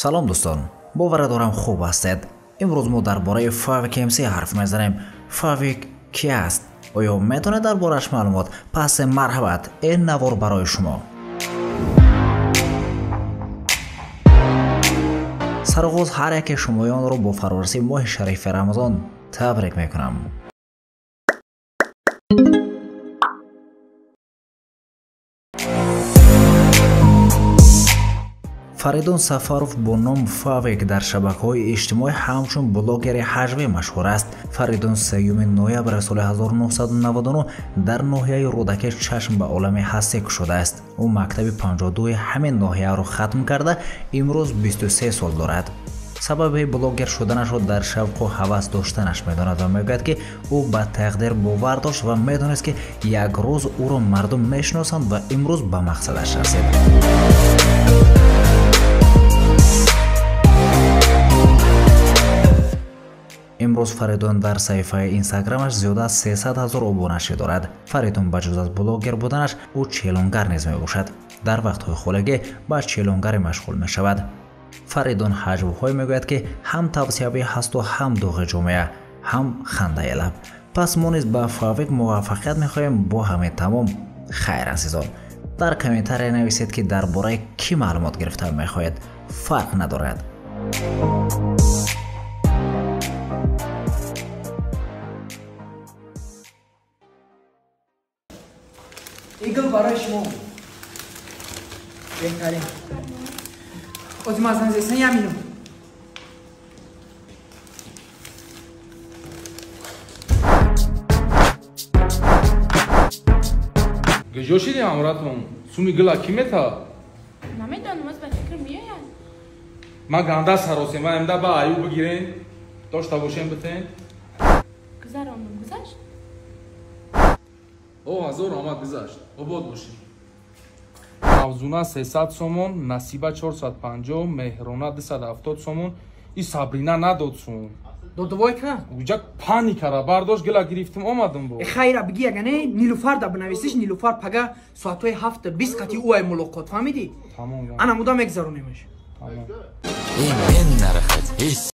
سلام دوستان، باور دارم خوب هستید. امروز ما درباره فاویک امسی حرف میزنیم. فاویک کی است؟ آیا میتونه دربارش معلومات؟ پس مرحبت، این نوار برای شما. سرآغاز هر یک شمایان رو با فرارسی ماه شریف رمضان تبریک میکنم. فریدون سفاروف با نام فاویک در شبکه‌های اجتماعی همچون بلاگر حجوی مشهور است. فریدون 3 نوامبر سال 1999 در ناحیه رودکی چشم به عالم هستی کشیده است. او مکتب 52 همین ناحیه را ختم کرده امروز 23 سال دارد. سبب بلاگر شدنش را در شوق و هوس داشتنش میداند و میگوید که او به تقدیر باور داشت و میدانست که یک روز او را مردم میشناسند و امروز به مقصدش رسید. امروز فریدون در صفحه اینستاگرامش زیاده از 300,000 ابونه‌ای دارد. فریدون بجز از بلاگر بودنش او چیلونگر نیز میباشد. در وقت‌های خولگی با چیلونگری مشغول میشود. فریدون حجوهای میگوید که هم توصیه‌ای هست و هم دوغ جامعه، هم خنده لب. پس ما نیز به فاویک موفقیت میخواهیم با همه تمام. خیر عزیزان، در کامنت‌ها نویسید که درباره کی معلومات گرفتن میخواهید. فرق ندارد. ایگل برای شما بهترین خودم از نزدیستن یمینو گجوشیدی امراتون سومی گلا کیمتا نمیدونم از به فکر میاید ما گنده سراسیم و امده با ایو بگیرین داشته باشین بتین گذراندم گذشت او هزار آمد گذشت عباد باشین موزونه 300 سومون نصیبه 450 مهرانه 270 سومون ای صبرینه نداد سوم دودوای که اوجا پانیکه برداشت گلا گرفتیم آمدم با خیره بگی اگه نه نیلوفر دا بنویسیش نیلوفر پگه ساعتهای 7-20 قطی اوای ملاقات فهمیدی؟ تمام انا مدام یک زرونیمش تمام این نرخت